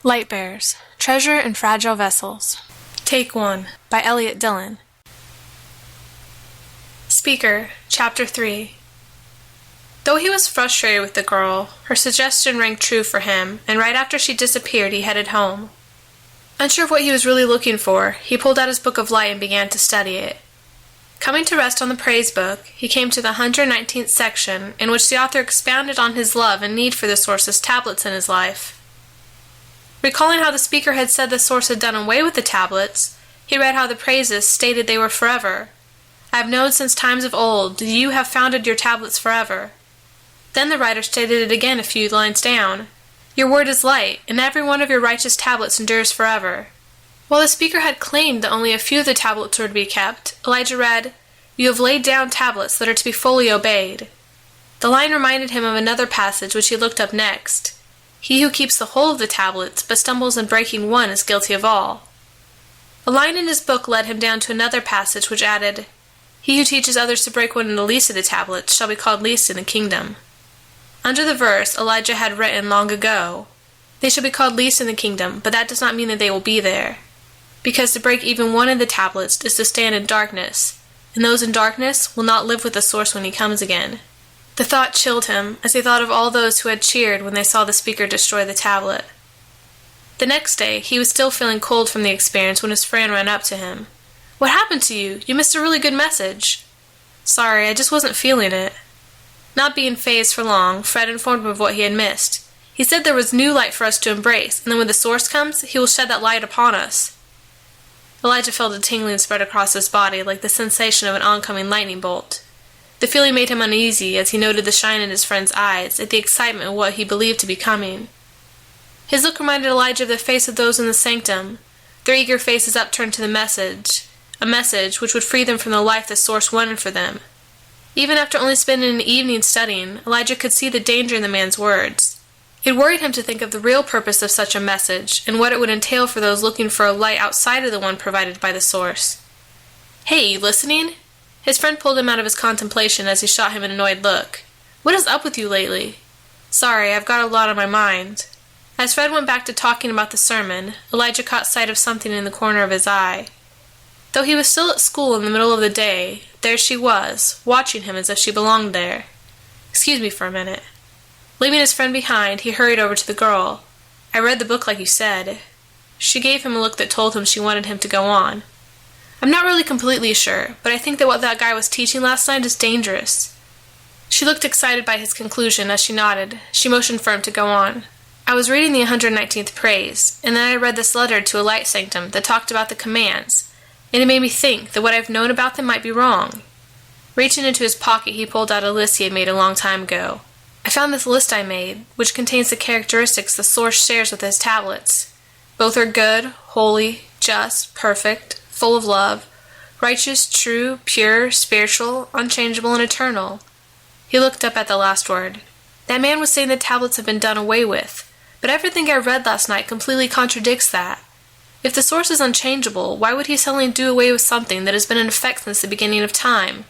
Lightbearers, Treasure in Fragile Vessels. Take 1, by Elliot Dillon. Speaker, Chapter 3. Though he was frustrated with the girl, her suggestion rang true for him, and right after she disappeared he headed home. Unsure of what he was really looking for, he pulled out his book of light and began to study it. Coming to rest on the praise book, he came to the 119th section, in which the author expounded on his love and need for the source's tablets in his life. Recalling how the speaker had said the source had done away with the tablets, he read how the praises stated they were forever. I have known since times of old that you have founded your tablets forever. Then the writer stated it again a few lines down. Your word is light, and every one of your righteous tablets endures forever. While the speaker had claimed that only a few of the tablets were to be kept, Elijah read, You have laid down tablets that are to be fully obeyed. The line reminded him of another passage which he looked up next. He who keeps the whole of the tablets, but stumbles in breaking one, is guilty of all. A line in his book led him down to another passage which added, He who teaches others to break one of the least of the tablets shall be called least in the kingdom. Under the verse, Elijah had written long ago, They shall be called least in the kingdom, but that does not mean that they will be there. Because to break even one of the tablets is to stand in darkness, and those in darkness will not live with the source when he comes again. The thought chilled him, as he thought of all those who had cheered when they saw the speaker destroy the tablet. The next day, he was still feeling cold from the experience when his friend ran up to him. What happened to you? You missed a really good message. Sorry, I just wasn't feeling it. Not being fazed for long, Fred informed him of what he had missed. He said there was new light for us to embrace, and then when the source comes, he will shed that light upon us. Elijah felt a tingling spread across his body, like the sensation of an oncoming lightning bolt. The feeling made him uneasy as he noted the shine in his friend's eyes at the excitement of what he believed to be coming. His look reminded Elijah of the face of those in the sanctum, their eager faces upturned to the message, a message which would free them from the life the source wanted for them. Even after only spending an evening studying, Elijah could see the danger in the man's words. It worried him to think of the real purpose of such a message and what it would entail for those looking for a light outside of the one provided by the source. Hey, you listening? His friend pulled him out of his contemplation as he shot him an annoyed look. What is up with you lately? Sorry, I've got a lot on my mind. As Fred went back to talking about the sermon, Elijah caught sight of something in the corner of his eye. Though he was still at school in the middle of the day, there she was, watching him as if she belonged there. Excuse me for a minute. Leaving his friend behind, he hurried over to the girl. I read the book like you said. She gave him a look that told him she wanted him to go on. I'm not really completely sure, but I think that what that guy was teaching last night is dangerous. She looked excited by his conclusion as she nodded. She motioned for him to go on. I was reading the 119th praise, and then I read this letter to a light sanctum that talked about the commands, and it made me think that what I've known about them might be wrong. Reaching into his pocket, he pulled out a list he had made a long time ago. I found this list I made, which contains the characteristics the source shares with his tablets. Both are good, holy, just, perfect, full of love, righteous, true, pure, spiritual, unchangeable, and eternal. He looked up at the last word. That man was saying the tablets have been done away with, but everything I read last night completely contradicts that. If the source is unchangeable, why would he suddenly do away with something that has been in effect since the beginning of time?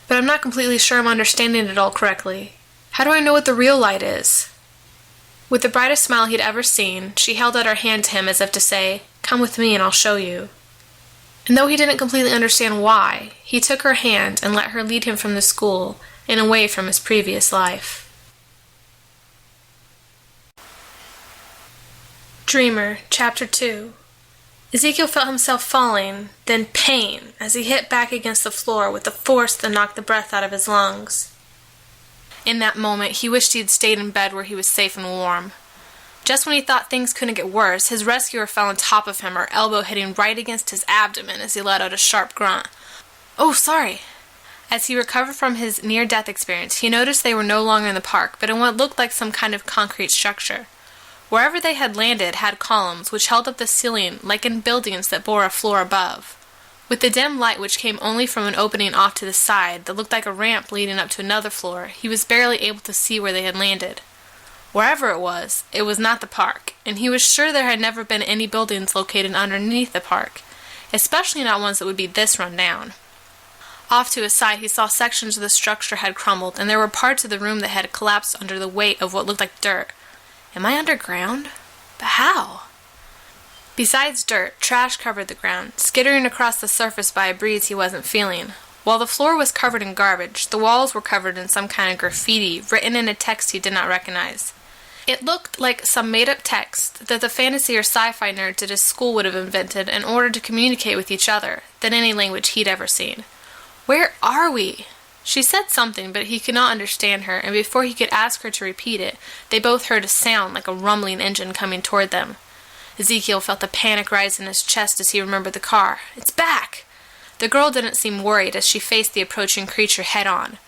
But I'm not completely sure I'm understanding it all correctly. How do I know what the real light is? With the brightest smile he'd ever seen, she held out her hand to him as if to say, Come with me and I'll show you. And though he didn't completely understand why, he took her hand and let her lead him from the school and away from his previous life. Dreamer, Chapter 2. Ezekiel felt himself falling, then pain, as he hit back against the floor with a force that knocked the breath out of his lungs. In that moment, he wished he had stayed in bed where he was safe and warm. Just when he thought things couldn't get worse, his rescuer fell on top of him, her elbow hitting right against his abdomen as he let out a sharp grunt. Oh, sorry. As he recovered from his near-death experience, he noticed they were no longer in the park, but in what looked like some kind of concrete structure. Wherever they had landed had columns which held up the ceiling like in buildings that bore a floor above. With the dim light which came only from an opening off to the side that looked like a ramp leading up to another floor, he was barely able to see where they had landed. Wherever it was not the park, and he was sure there had never been any buildings located underneath the park, especially not ones that would be this run down. Off to his side, he saw sections of the structure had crumbled, and there were parts of the room that had collapsed under the weight of what looked like dirt. Am I underground? But how? Besides dirt, trash covered the ground, skittering across the surface by a breeze he wasn't feeling. While the floor was covered in garbage, the walls were covered in some kind of graffiti written in a text he did not recognize. It looked like some made-up text that the fantasy or sci-fi nerds at his school would have invented in order to communicate with each other than any language he'd ever seen. "Where are we?" She said something, but he could not understand her, and before he could ask her to repeat it, they both heard a sound like a rumbling engine coming toward them. Ezekiel felt the panic rise in his chest as he remembered the car. "It's back!" The girl didn't seem worried as she faced the approaching creature head-on.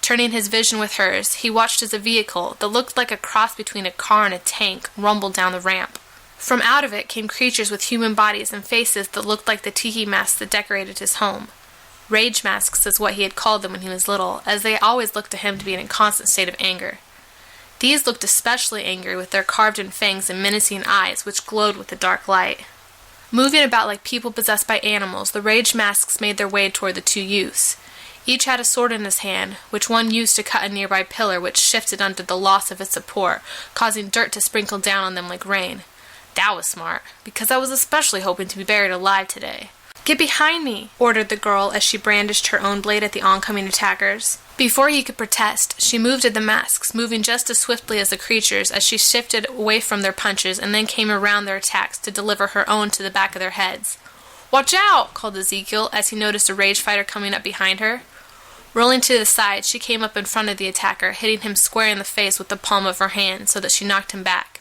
Turning his vision with hers, he watched as a vehicle that looked like a cross between a car and a tank rumbled down the ramp. From out of it came creatures with human bodies and faces that looked like the tiki masks that decorated his home. Rage masks is what he had called them when he was little, as they always looked to him to be in a constant state of anger. These looked especially angry with their carved-in fangs and menacing eyes which glowed with the dark light. Moving about like people possessed by animals, the rage masks made their way toward the two youths. Each had a sword in his hand, which one used to cut a nearby pillar which shifted under the loss of its support, causing dirt to sprinkle down on them like rain. That was smart, because I was especially hoping to be buried alive today. "Get behind me," ordered the girl as she brandished her own blade at the oncoming attackers. Before he could protest, she moved at the masks, moving just as swiftly as the creatures as she shifted away from their punches and then came around their attacks to deliver her own to the back of their heads. "Watch out!" called Ezekiel as he noticed a rage fighter coming up behind her. Rolling to the side, she came up in front of the attacker, hitting him square in the face with the palm of her hand so that she knocked him back.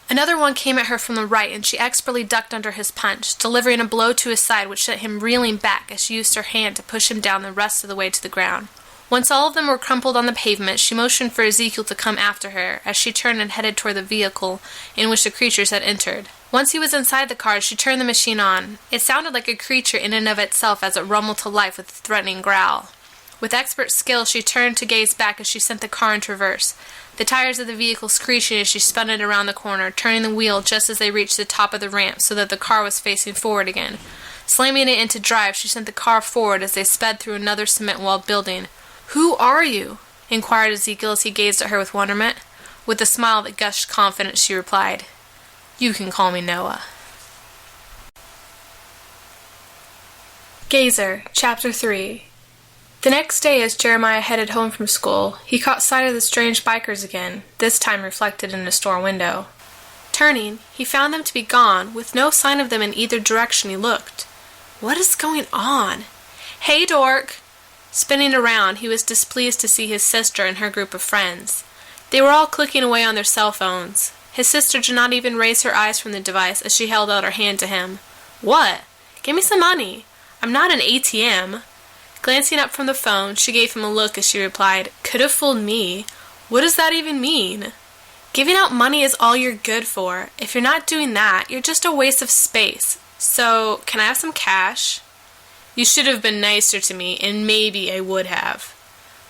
Another one came at her from the right, and she expertly ducked under his punch, delivering a blow to his side which sent him reeling back as she used her hand to push him down the rest of the way to the ground. Once all of them were crumpled on the pavement, she motioned for Ezekiel to come after her as she turned and headed toward the vehicle in which the creatures had entered. Once he was inside the car, she turned the machine on. It sounded like a creature in and of itself as it rumbled to life with a threatening growl. With expert skill, she turned to gaze back as she sent the car into reverse, the tires of the vehicle screeching as she spun it around the corner, turning the wheel just as they reached the top of the ramp so that the car was facing forward again. Slamming it into drive, she sent the car forward as they sped through another cement-walled building. "Who are you?" inquired Ezekiel as he gazed at her with wonderment. With a smile that gushed confidence, she replied, "You can call me Noah." Gazer, Chapter 3. The next day, as Jeremiah headed home from school, he caught sight of the strange bikers again, this time reflected in a store window. Turning, he found them to be gone, with no sign of them in either direction he looked. What is going on? "Hey, dork!" Spinning around, he was displeased to see his sister and her group of friends. They were all clicking away on their cell phones. His sister did not even raise her eyes from the device as she held out her hand to him. "What? Give me some money. I'm not an ATM." Glancing up from the phone, she gave him a look as she replied, "Could have fooled me. What does that even mean? Giving out money is all you're good for. If you're not doing that, you're just a waste of space. So, can I have some cash?" "You should have been nicer to me, and maybe I would have."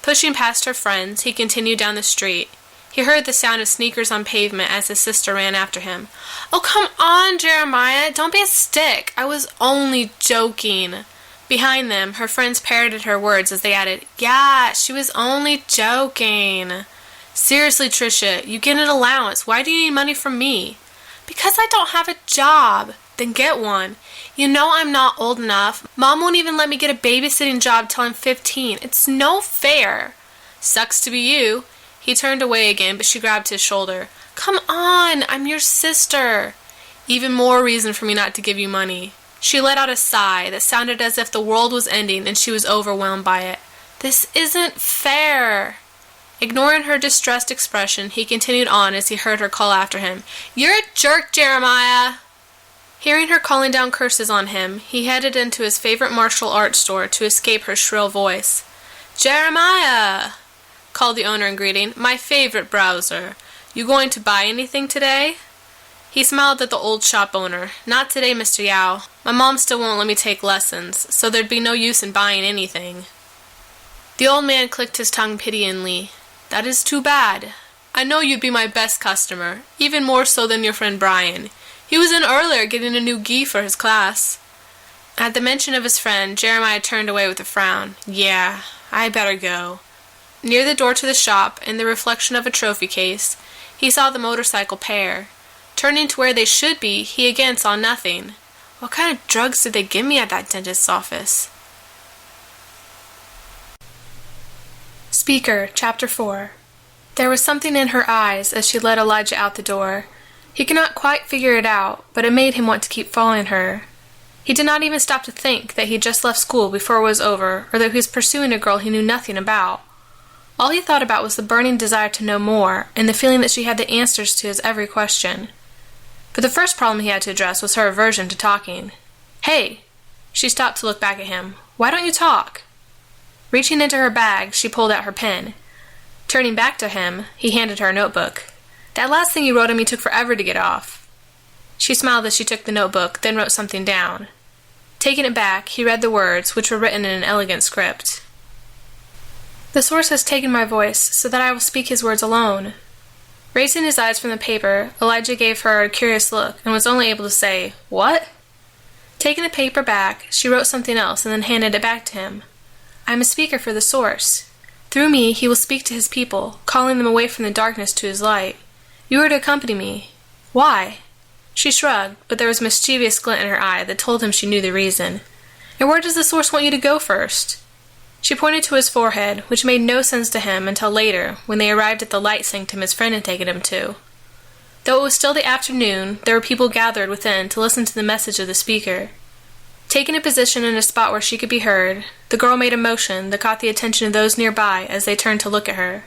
Pushing past her friends, he continued down the street. He heard the sound of sneakers on pavement as his sister ran after him. "Oh, come on, Jeremiah. Don't be a stick. I was only joking." Behind them, her friends parroted her words as they added, "Yeah, she was only joking." "Seriously, Tricia, you get an allowance. Why do you need money from me?" "Because I don't have a job." "Then get one. You know I'm not old enough. Mom won't even let me get a babysitting job till I'm 15. It's no fair." "Sucks to be you." He turned away again, but she grabbed his shoulder. "Come on, I'm your sister." "Even more reason for me not to give you money." She let out a sigh that sounded as if the world was ending and she was overwhelmed by it. "This isn't fair." Ignoring her distressed expression, he continued on as he heard her call after him, "You're a jerk, Jeremiah." Hearing her calling down curses on him, he headed into his favorite martial arts store to escape her shrill voice. "Jeremiah," called the owner in greeting, "my favorite browser. You going to buy anything today?" He smiled at the old shop owner. "Not today, Mr. Yao. My mom still won't let me take lessons, so there'd be no use in buying anything." The old man clicked his tongue pityingly. "That is too bad. I know you'd be my best customer, even more so than your friend Brian. He was in earlier getting a new gi for his class." At the mention of his friend, Jeremiah turned away with a frown. "Yeah, I better go." Near the door to the shop, in the reflection of a trophy case, he saw the motorcycle pair. Turning to where they should be, he again saw nothing. What kind of drugs did they give me at that dentist's office? Speaker, Chapter 4. There was something in her eyes as she led Elijah out the door. He could not quite figure it out, but it made him want to keep following her. He did not even stop to think that he had just left school before it was over, or that he was pursuing a girl he knew nothing about. All he thought about was the burning desire to know more, and the feeling that she had the answers to his every question. But the first problem he had to address was her aversion to talking. "Hey!" She stopped to look back at him. "Why don't you talk?" Reaching into her bag, she pulled out her pen. Turning back to him, he handed her a notebook. "That last thing you wrote on me took forever to get off." She smiled as she took the notebook, then wrote something down. Taking it back, he read the words, which were written in an elegant script. "The source has taken my voice, so that I will speak his words alone." Raising his eyes from the paper, Elijah gave her a curious look, and was only able to say, "What?" Taking the paper back, she wrote something else, and then handed it back to him. "I am a speaker for the source. Through me, he will speak to his people, calling them away from the darkness to his light. You are to accompany me." "Why?" She shrugged, but there was a mischievous glint in her eye that told him she knew the reason. "And where does the source want you to go first?" She pointed to his forehead, which made no sense to him until later, when they arrived at the light sanctum his friend had taken him to. Though it was still the afternoon, there were people gathered within to listen to the message of the speaker. Taking a position in a spot where she could be heard, the girl made a motion that caught the attention of those nearby as they turned to look at her.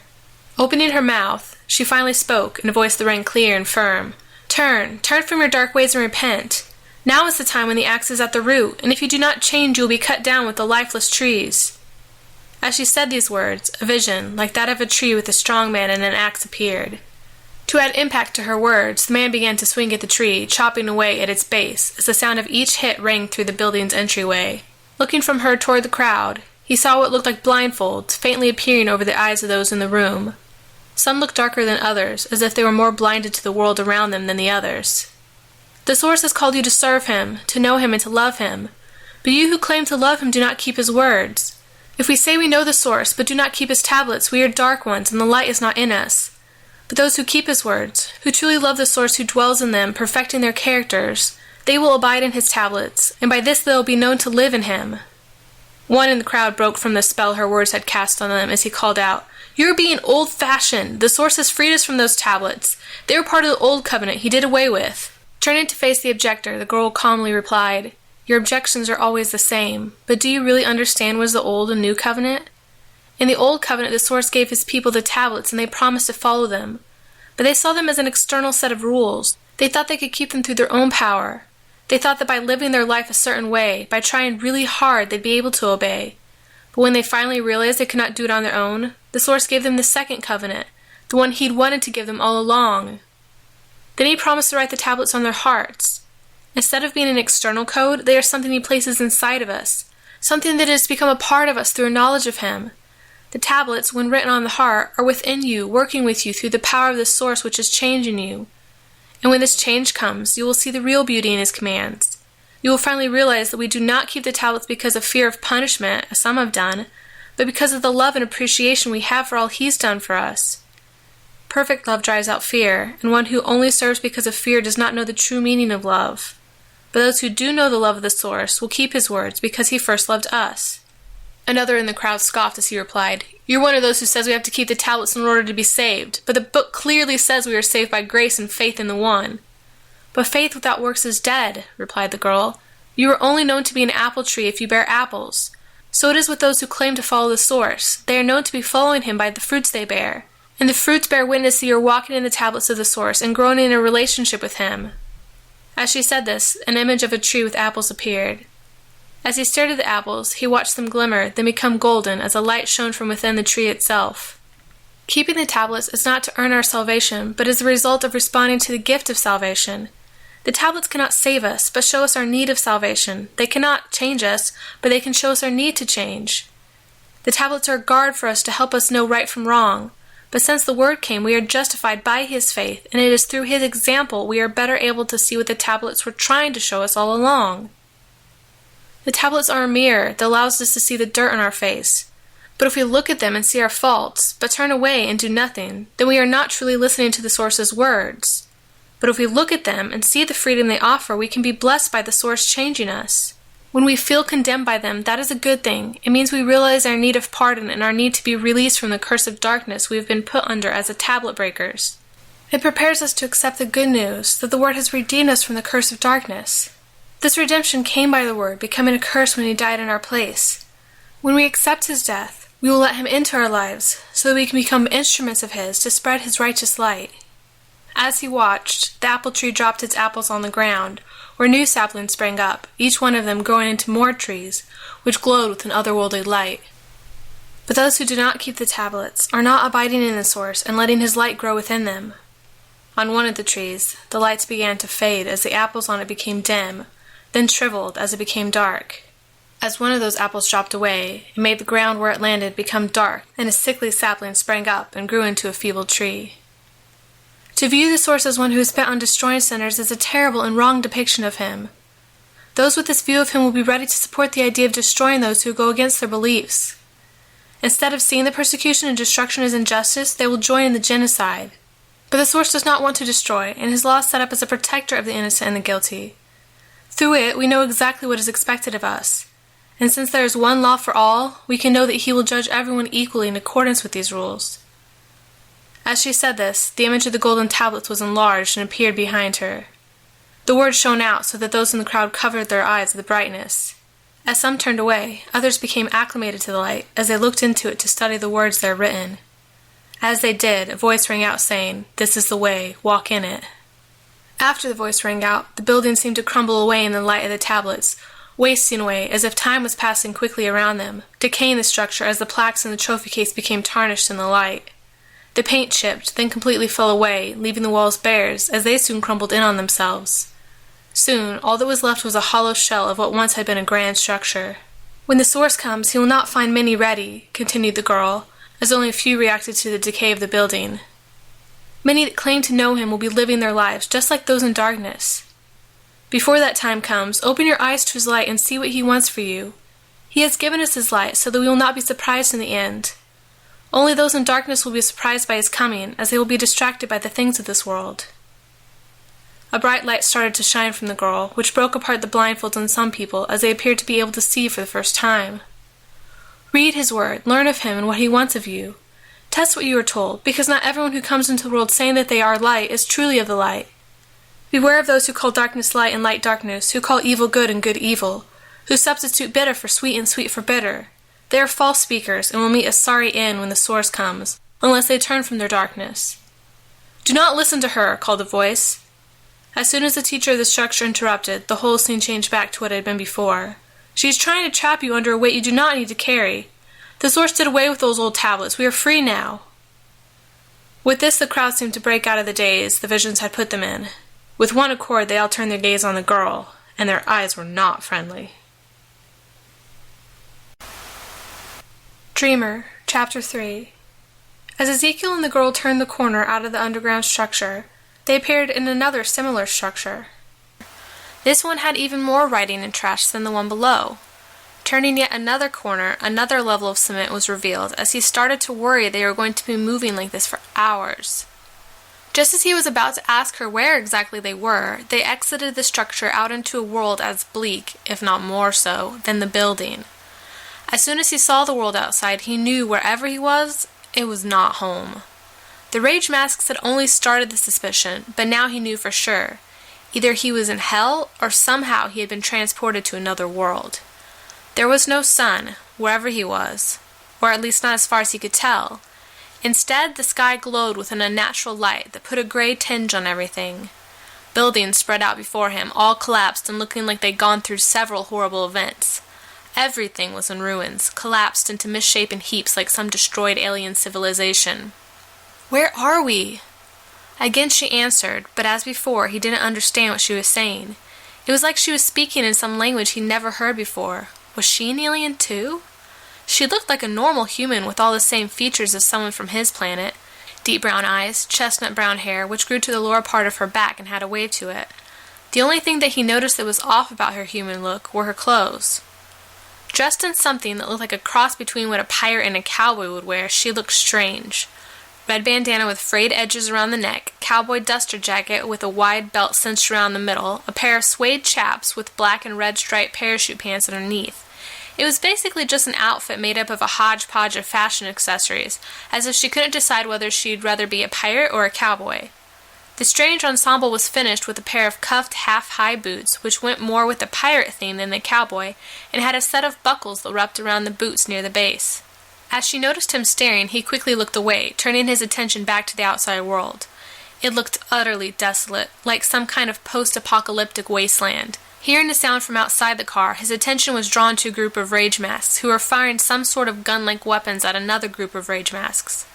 Opening her mouth, she finally spoke in a voice that rang clear and firm. Turn from your dark ways and repent. Now is the time when the axe is at the root, and if you do not change, you will be cut down with the lifeless trees." As she said these words, a vision, like that of a tree with a strong man and an axe, appeared. To add impact to her words, the man began to swing at the tree, chopping away at its base, as the sound of each hit rang through the building's entryway. Looking from her toward the crowd, he saw what looked like blindfolds faintly appearing over the eyes of those in the room. Some looked darker than others, as if they were more blinded to the world around them than the others. "The source has called you to serve him, to know him and to love him. But you who claim to love him do not keep his words. If we say we know the source, but do not keep his tablets, we are dark ones, and the light is not in us. But those who keep his words, who truly love the source who dwells in them, perfecting their characters, they will abide in his tablets, and by this they will be known to live in him." One in the crowd broke from the spell her words had cast on them as he called out, "You are being old-fashioned. The source has freed us from those tablets. They were part of the old covenant he did away with." Turning to face the objector, the girl calmly replied, "Your objections are always the same, but do you really understand what is the old and new covenant? In the old covenant, the source gave his people the tablets and they promised to follow them. But they saw them as an external set of rules. They thought they could keep them through their own power. They thought that by living their life a certain way, by trying really hard, they'd be able to obey. But when they finally realized they could not do it on their own, the source gave them the second covenant, the one he'd wanted to give them all along. Then he promised to write the tablets on their hearts. Instead of being an external code, they are something he places inside of us, something that has become a part of us through a knowledge of him. The tablets, when written on the heart, are within you, working with you through the power of the source which is changing you. And when this change comes, you will see the real beauty in his commands. You will finally realize that we do not keep the tablets because of fear of punishment, as some have done, but because of the love and appreciation we have for all he's done for us. Perfect love drives out fear, and one who only serves because of fear does not know the true meaning of love. But those who do know the love of the source will keep his words because he first loved us." Another in the crowd scoffed as he replied, "You're one of those who says we have to keep the tablets in order to be saved, but the book clearly says we are saved by grace and faith in the one." "But faith without works is dead," replied the girl. "You are only known to be an apple tree if you bear apples. So it is with those who claim to follow the source. They are known to be following him by the fruits they bear. And the fruits bear witness that you are walking in the tablets of the source and growing in a relationship with him." As she said this, an image of a tree with apples appeared. As he stared at the apples, he watched them glimmer, then become golden as a light shone from within the tree itself. Keeping the tablets is not to earn our salvation, but is the result of responding to the gift of salvation. The tablets cannot save us, but show us our need of salvation. They cannot change us, but they can show us our need to change. The tablets are a guard for us to help us know right from wrong. But since the word came, we are justified by his faith, and it is through his example we are better able to see what the tablets were trying to show us all along. The tablets are a mirror that allows us to see the dirt on our face. But if we look at them and see our faults, but turn away and do nothing, then we are not truly listening to the source's words. But if we look at them and see the freedom they offer, we can be blessed by the source changing us. When we feel condemned by them, that is a good thing. It means we realize our need of pardon and our need to be released from the curse of darkness we have been put under as a tablet breakers. It prepares us to accept the good news that the Word has redeemed us from the curse of darkness. This redemption came by the Word, becoming a curse when He died in our place. When we accept His death, we will let Him into our lives so that we can become instruments of His to spread His righteous light. As He watched, the apple tree dropped its apples on the ground, where new saplings sprang up, each one of them growing into more trees, which glowed with an otherworldly light. But those who do not keep the tablets are not abiding in the source and letting His light grow within them. On one of the trees, the lights began to fade as the apples on it became dim, then shriveled as it became dark. As one of those apples dropped away, it made the ground where it landed become dark, and a sickly sapling sprang up and grew into a feeble tree. To view the source as one who is bent on destroying sinners is a terrible and wrong depiction of Him. Those with this view of Him will be ready to support the idea of destroying those who go against their beliefs. Instead of seeing the persecution and destruction as injustice, they will join in the genocide. But the source does not want to destroy, and His law is set up as a protector of the innocent and the guilty. Through it, we know exactly what is expected of us. And since there is one law for all, we can know that He will judge everyone equally in accordance with these rules. As she said this, the image of the golden tablets was enlarged and appeared behind her. The word shone out so that those in the crowd covered their eyes with the brightness. As some turned away, others became acclimated to the light as they looked into it to study the words there written. As they did, a voice rang out saying, "This is the way, walk in it." After the voice rang out, the building seemed to crumble away in the light of the tablets, wasting away as if time was passing quickly around them, decaying the structure as the plaques in the trophy case became tarnished in the light. The paint chipped, then completely fell away, leaving the walls bare as they soon crumbled in on themselves. Soon, all that was left was a hollow shell of what once had been a grand structure. "When the source comes, He will not find many ready," continued the girl, as only a few reacted to the decay of the building. "Many that claim to know Him will be living their lives just like those in darkness. Before that time comes, open your eyes to His light and see what He wants for you. He has given us His light so that we will not be surprised in the end. Only those in darkness will be surprised by His coming, as they will be distracted by the things of this world." A bright light started to shine from the girl, which broke apart the blindfolds on some people as they appeared to be able to see for the first time. Read His word, learn of Him and what He wants of you. Test what you are told, because not everyone who comes into the world saying that they are light is truly of the light. Beware of those who call darkness light and light darkness, who call evil good and good evil, who substitute bitter for sweet and sweet for bitter. They are false speakers and will meet a sorry end when the source comes, unless they turn from their darkness. "Do not listen to her," called a voice. As soon as the teacher of the structure interrupted, the whole scene changed back to what it had been before. "She is trying to trap you under a weight you do not need to carry. The source did away with those old tablets. We are free now." With this, the crowd seemed to break out of the daze the visions had put them in. With one accord, they all turned their gaze on the girl, and their eyes were not friendly. Dreamer, Chapter 3. As Ezekiel and the girl turned the corner out of the underground structure, they appeared in another similar structure. This one had even more writing and trash than the one below. Turning yet another corner, another level of cement was revealed as he started to worry they were going to be moving like this for hours. Just as he was about to ask her where exactly they were, they exited the structure out into a world as bleak, if not more so, than the building. As soon as he saw the world outside, he knew wherever he was, it was not home. The rage masks had only started the suspicion, but now he knew for sure. Either he was in hell, or somehow he had been transported to another world. There was no sun, wherever he was, or at least not as far as he could tell. Instead, the sky glowed with an unnatural light that put a gray tinge on everything. Buildings spread out before him, all collapsed and looking like they'd gone through several horrible events. Everything was in ruins, collapsed into misshapen heaps like some destroyed alien civilization. "Where are we?" Again she answered, but as before, he didn't understand what she was saying. It was like she was speaking in some language he'd never heard before. Was she an alien too? She looked like a normal human with all the same features as someone from his planet. Deep brown eyes, chestnut brown hair, which grew to the lower part of her back and had a wave to it. The only thing that he noticed that was off about her human look were her clothes. Dressed in something that looked like a cross between what a pirate and a cowboy would wear, she looked strange. red bandana with frayed edges around the neck, cowboy duster jacket with a wide belt cinched around the middle, a pair of suede chaps with black and red striped parachute pants underneath. It was basically just an outfit made up of a hodgepodge of fashion accessories, as if she couldn't decide whether she'd rather be a pirate or a cowboy. The strange ensemble was finished with a pair of cuffed half-high boots, which went more with the pirate theme than the cowboy, and had a set of buckles that wrapped around the boots near the base. As she noticed him staring, he quickly looked away, turning his attention back to the outside world. It looked utterly desolate, like some kind of post-apocalyptic wasteland. Hearing the sound from outside the car, his attention was drawn to a group of rage masks who were firing some sort of gun-like weapons at another group of rage masks.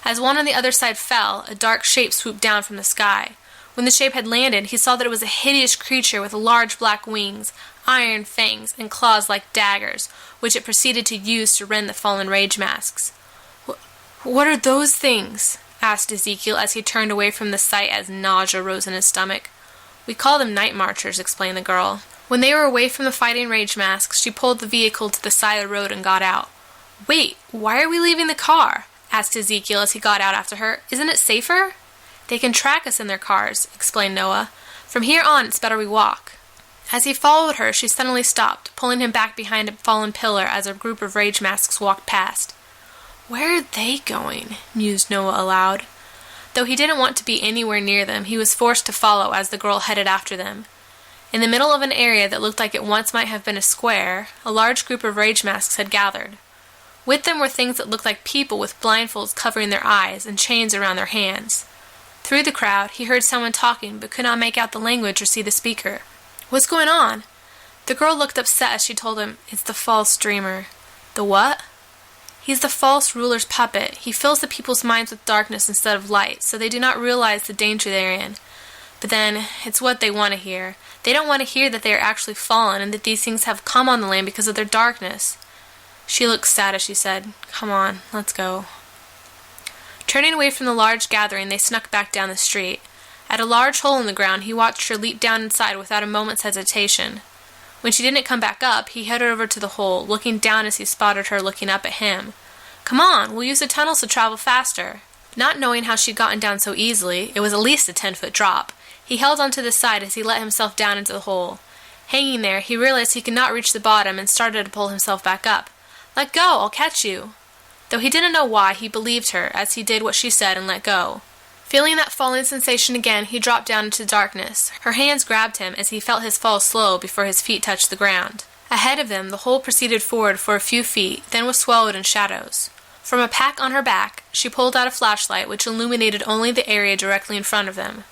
As one on the other side fell, a dark shape swooped down from the sky. When the shape had landed, he saw that it was a hideous creature with large black wings, iron fangs, and claws like daggers, which it proceeded to use to rend the fallen rage masks. "What are those things?" asked Ezekiel as he turned away from the sight as nausea rose in his stomach. "We call them night marchers," explained the girl. When they were away from the fighting rage masks, she pulled the vehicle to the side of the road and got out. "Wait, why are we leaving the car?" asked Ezekiel as he got out after her. "Isn't it safer?" "They can track us in their cars," explained Noah. "From here on, it's better we walk." As he followed her, she suddenly stopped, pulling him back behind a fallen pillar as a group of rage masks walked past. "Where are they going?" mused Noah aloud. Though he didn't want to be anywhere near them, he was forced to follow as the girl headed after them. In the middle of an area that looked like it once might have been a square, a large group of rage masks had gathered. With them were things that looked like people with blindfolds covering their eyes and chains around their hands. Through the crowd, he heard someone talking but could not make out the language or see the speaker. "What's going on?" The girl looked upset as she told him, "It's the false dreamer." "The what?" "He's the false ruler's puppet. He fills the people's minds with darkness instead of light, so they do not realize the danger they're in. But then, it's what they want to hear. They don't want to hear that they are actually fallen and that these things have come on the land because of their darkness." She looked sad as she said, "Come on, let's go." Turning away from the large gathering, they snuck back down the street. At a large hole in the ground, he watched her leap down inside without a moment's hesitation. When she didn't come back up, he headed over to the hole, looking down as he spotted her looking up at him. "Come on, we'll use the tunnels to travel faster." Not knowing how she'd gotten down so easily, it was at least a 10-foot drop. He held onto the side as he let himself down into the hole. Hanging there, he realized he could not reach the bottom and started to pull himself back up. "Let go, I'll catch you." Though he didn't know why, he believed her, as he did what she said and let go. Feeling that falling sensation again, he dropped down into darkness. Her hands grabbed him as he felt his fall slow before his feet touched the ground. Ahead of them, the hole proceeded forward for a few feet, then was swallowed in shadows. From a pack on her back, she pulled out a flashlight which illuminated only the area directly in front of them.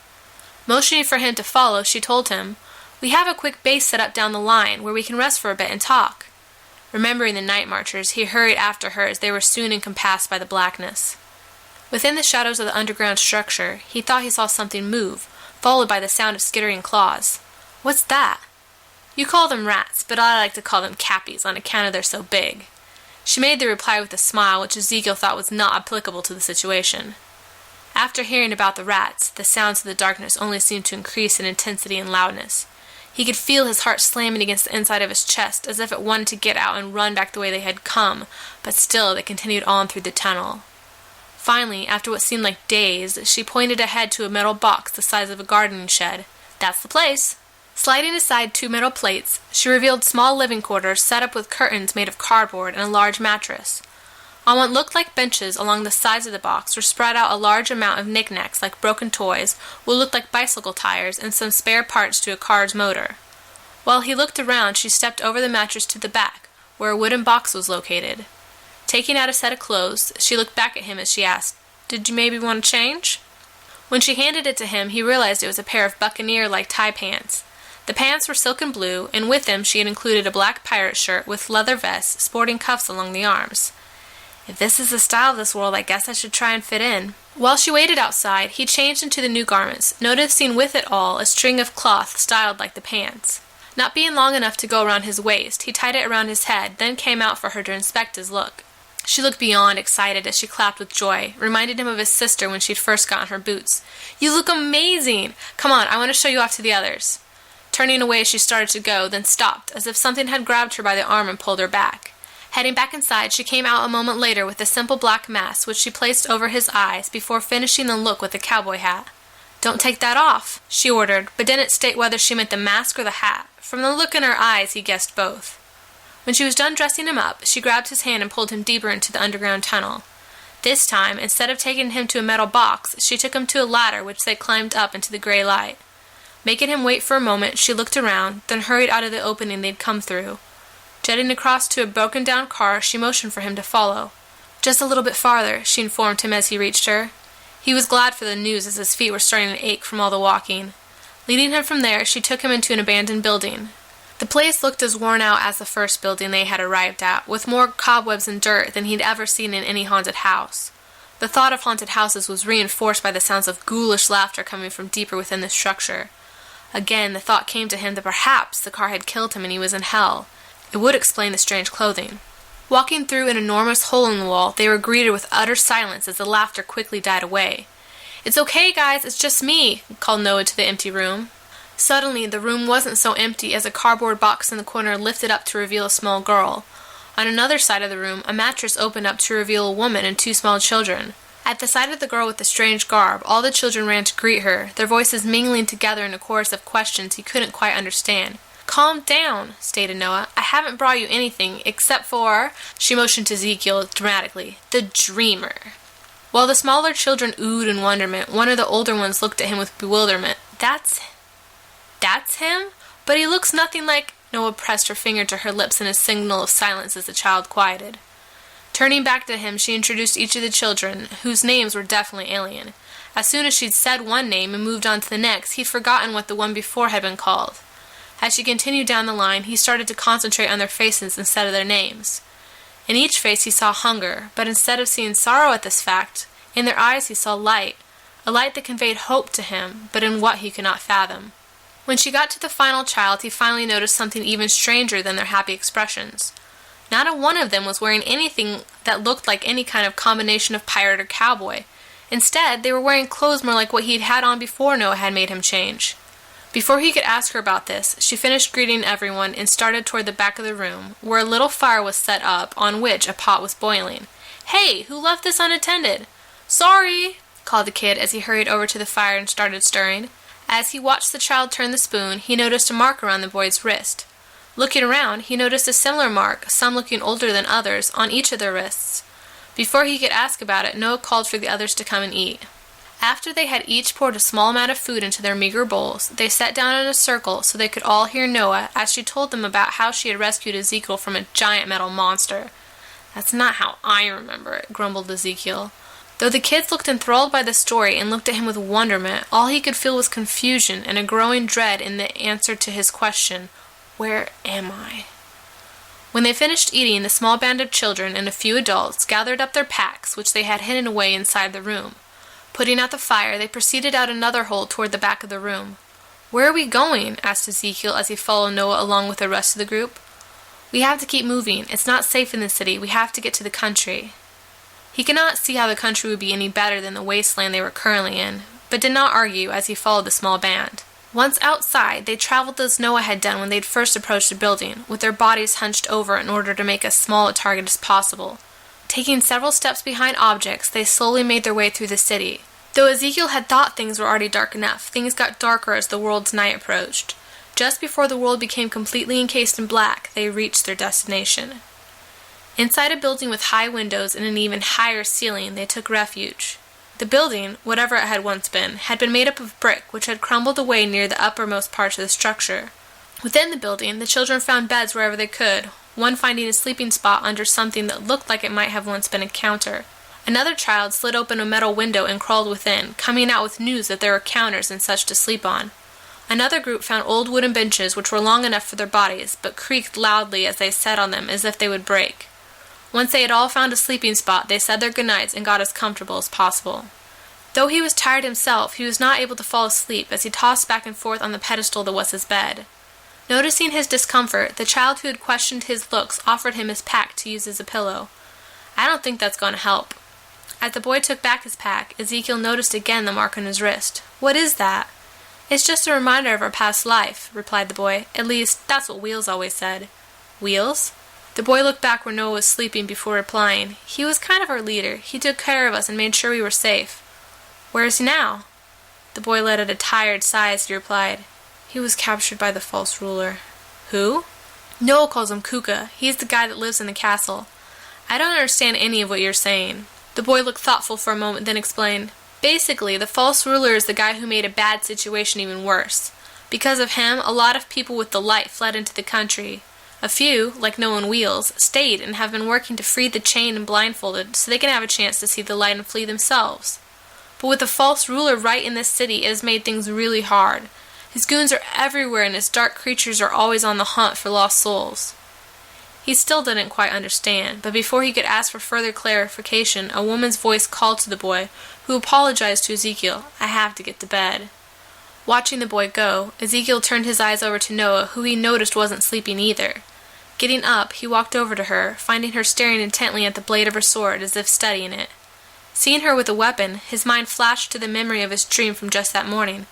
Motioning for him to follow, she told him, "We have a quick base set up down the line, where we can rest for a bit and talk." Remembering the night marchers, he hurried after her as they were soon encompassed by the blackness. Within the shadows of the underground structure, he thought he saw something move, followed by the sound of skittering claws. "What's that?" "You call them rats, but I like to call them cappies on account of they're so big." She made the reply with a smile which Ezekiel thought was not applicable to the situation. After hearing about the rats, the sounds of the darkness only seemed to increase in intensity and loudness. He could feel his heart slamming against the inside of his chest, as if it wanted to get out and run back the way they had come, but still they continued on through the tunnel. Finally, after what seemed like days, she pointed ahead to a metal box the size of a gardening shed. "That's the place." Sliding aside 2 metal plates, she revealed small living quarters set up with curtains made of cardboard and a large mattress. On what looked like benches along the sides of the box were spread out a large amount of knickknacks like broken toys, what looked like bicycle tires, and some spare parts to a car's motor. While he looked around, she stepped over the mattress to the back, where a wooden box was located. Taking out a set of clothes, she looked back at him as she asked, "Did you maybe want to change?" When she handed it to him, he realized it was a pair of buccaneer-like tie pants. The pants were silken blue, and with them she had included a black pirate shirt with leather vests sporting cuffs along the arms. "If this is the style of this world, I guess I should try and fit in." While she waited outside, he changed into the new garments, noticing with it all a string of cloth styled like the pants. Not being long enough to go around his waist, he tied it around his head, then came out for her to inspect his look. She looked beyond excited as she clapped with joy, reminded him of his sister when she'd first gotten her boots. "You look amazing! Come on, I want to show you off to the others." Turning away, she started to go, then stopped, as if something had grabbed her by the arm and pulled her back. Heading back inside, she came out a moment later with a simple black mask which she placed over his eyes before finishing the look with the cowboy hat. "Don't take that off," she ordered, but didn't state whether she meant the mask or the hat. From the look in her eyes, he guessed both. When she was done dressing him up, she grabbed his hand and pulled him deeper into the underground tunnel. This time, instead of taking him to a metal box, she took him to a ladder which they climbed up into the gray light. Making him wait for a moment, she looked around, then hurried out of the opening they'd come through. Jetting across to a broken-down car, she motioned for him to follow. "Just a little bit farther," she informed him as he reached her. He was glad for the news as his feet were starting to ache from all the walking. Leading him from there, she took him into an abandoned building. The place looked as worn out as the first building they had arrived at, with more cobwebs and dirt than he'd ever seen in any haunted house. The thought of haunted houses was reinforced by the sounds of ghoulish laughter coming from deeper within the structure. Again, the thought came to him that perhaps the car had killed him and he was in hell. It would explain the strange clothing. Walking through an enormous hole in the wall, they were greeted with utter silence as the laughter quickly died away. "It's okay, guys, it's just me," called Noah to the empty room. Suddenly, the room wasn't so empty as a cardboard box in the corner lifted up to reveal a small girl. On another side of the room, a mattress opened up to reveal a woman and 2 small children. At the sight of the girl with the strange garb, all the children ran to greet her, their voices mingling together in a chorus of questions he couldn't quite understand. "Calm down," stated Noah. "I haven't brought you anything, except for," she motioned to Ezekiel dramatically, "the dreamer." While the smaller children oohed in wonderment, one of the older ones looked at him with bewilderment. That's him? But he looks nothing like—" Noah pressed her finger to her lips in a signal of silence as the child quieted. Turning back to him, she introduced each of the children, whose names were definitely alien. As soon as she'd said one name and moved on to the next, he'd forgotten what the one before had been called. As she continued down the line, he started to concentrate on their faces instead of their names. In each face he saw hunger, but instead of seeing sorrow at this fact, in their eyes he saw light, a light that conveyed hope to him, but in what he could not fathom. When she got to the final child, he finally noticed something even stranger than their happy expressions. Not a one of them was wearing anything that looked like any kind of combination of pirate or cowboy. Instead, they were wearing clothes more like what he'd had on before Noah had made him change. Before he could ask her about this, she finished greeting everyone and started toward the back of the room, where a little fire was set up on which a pot was boiling. "Hey, who left this unattended?" "Sorry," called the kid as he hurried over to the fire and started stirring. As he watched the child turn the spoon, he noticed a mark around the boy's wrist. Looking around, he noticed a similar mark, some looking older than others, on each of their wrists. Before he could ask about it, Noah called for the others to come and eat. After they had each poured a small amount of food into their meager bowls, they sat down in a circle so they could all hear Noah as she told them about how she had rescued Ezekiel from a giant metal monster. "That's not how I remember it," grumbled Ezekiel. Though the kids looked enthralled by the story and looked at him with wonderment, all he could feel was confusion and a growing dread in the answer to his question, "Where am I?" When they finished eating, the small band of children and a few adults gathered up their packs, which they had hidden away inside the room. Putting out the fire, they proceeded out another hole toward the back of the room. "Where are we going?" asked Ezekiel as he followed Noah along with the rest of the group. "We have to keep moving. It's not safe in the city. We have to get to the country." He could not see how the country would be any better than the wasteland they were currently in, but did not argue as he followed the small band. Once outside, they traveled as Noah had done when they'd first approached the building, with their bodies hunched over in order to make as small a target as possible. Taking several steps behind objects, they slowly made their way through the city. Though Ezekiel had thought things were already dark enough, things got darker as the world's night approached. Just before the world became completely encased in black, they reached their destination. Inside a building with high windows and an even higher ceiling, they took refuge. The building, whatever it had once been, had been made up of brick, which had crumbled away near the uppermost parts of the structure. Within the building, the children found beds wherever they could, one finding a sleeping spot under something that looked like it might have once been a counter. Another child slid open a metal window and crawled within, coming out with news that there were counters and such to sleep on. Another group found old wooden benches which were long enough for their bodies, but creaked loudly as they sat on them as if they would break. Once they had all found a sleeping spot, they said their goodnights and got as comfortable as possible. Though he was tired himself, he was not able to fall asleep as he tossed back and forth on the pedestal that was his bed. Noticing his discomfort, the child who had questioned his looks offered him his pack to use as a pillow. "I don't think that's going to help." As the boy took back his pack, Ezekiel noticed again the mark on his wrist. "What is that?" "It's just a reminder of our past life," replied the boy. "At least, that's what Wheels always said." "Wheels?" The boy looked back where Noah was sleeping before replying. He was kind of our leader. He took care of us and made sure we were safe. Where is he now? The boy let out a tired sigh as he replied, He was captured by the false ruler. Who? Noah calls him Kuka. He's the guy that lives in the castle. I don't understand any of what you're saying. The boy looked thoughtful for a moment, then explained, Basically, the false ruler is the guy who made a bad situation even worse. Because of him, a lot of people with the light fled into the country. A few, like Noah and Wheels, stayed and have been working to free the chained and blindfolded so they can have a chance to see the light and flee themselves. But with the false ruler right in this city, it has made things really hard. His goons are everywhere and his dark creatures are always on the hunt for lost souls. He still didn't quite understand, but before he could ask for further clarification, a woman's voice called to the boy, who apologized to Ezekiel, I have to get to bed. Watching the boy go, Ezekiel turned his eyes over to Noah, who he noticed wasn't sleeping either. Getting up, he walked over to her, finding her staring intently at the blade of her sword as if studying it. Seeing her with a weapon, his mind flashed to the memory of his dream from just that morning.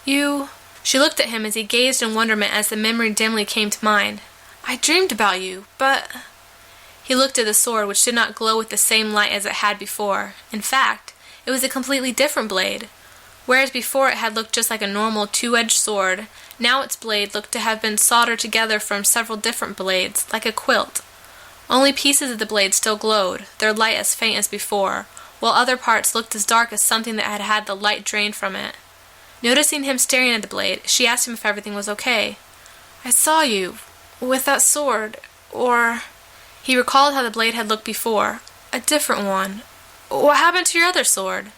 You... She looked at him as he gazed in wonderment as the memory dimly came to mind. I dreamed about you, but... He looked at the sword, which did not glow with the same light as it had before. In fact, it was a completely different blade. Whereas before it had looked just like a normal two-edged sword, now its blade looked to have been soldered together from several different blades, like a quilt. Only pieces of the blade still glowed, their light as faint as before, while other parts looked as dark as something that had had the light drained from it. Noticing him staring at the blade, she asked him if everything was okay. I saw you, with that sword, or... He recalled how the blade had looked before, a different one. What happened to your other sword?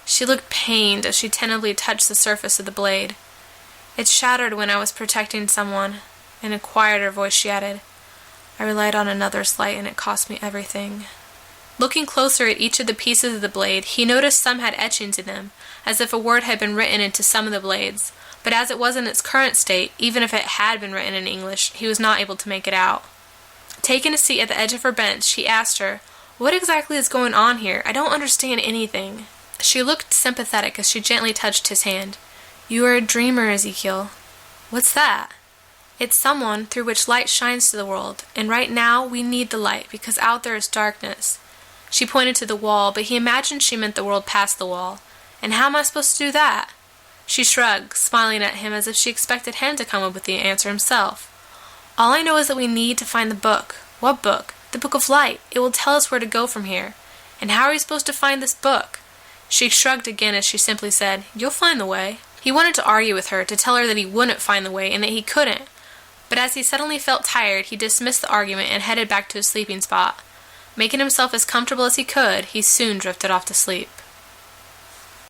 She looked pained as she tentatively touched the surface of the blade. It shattered when I was protecting someone. In a quieter voice she added, I relied on another's light and it cost me everything. Looking closer at each of the pieces of the blade, he noticed some had etchings in them, as if a word had been written into some of the blades, but as it was in its current state, even if it had been written in English, he was not able to make it out. Taking a seat at the edge of her bench, he asked her, What exactly is going on here? I don't understand anything. She looked sympathetic as she gently touched his hand. You are a dreamer, Ezekiel. What's that? It's someone through which light shines to the world, and right now we need the light because out there is darkness. She pointed to the wall, but he imagined she meant the world past the wall. And how am I supposed to do that? She shrugged, smiling at him as if she expected him to come up with the answer himself. All I know is that we need to find the book. What book? The Book of Light. It will tell us where to go from here. And how are we supposed to find this book? She shrugged again as she simply said, You'll find the way. He wanted to argue with her, to tell her that he wouldn't find the way and that he couldn't. But as he suddenly felt tired, he dismissed the argument and headed back to his sleeping spot. Making himself as comfortable as he could, he soon drifted off to sleep.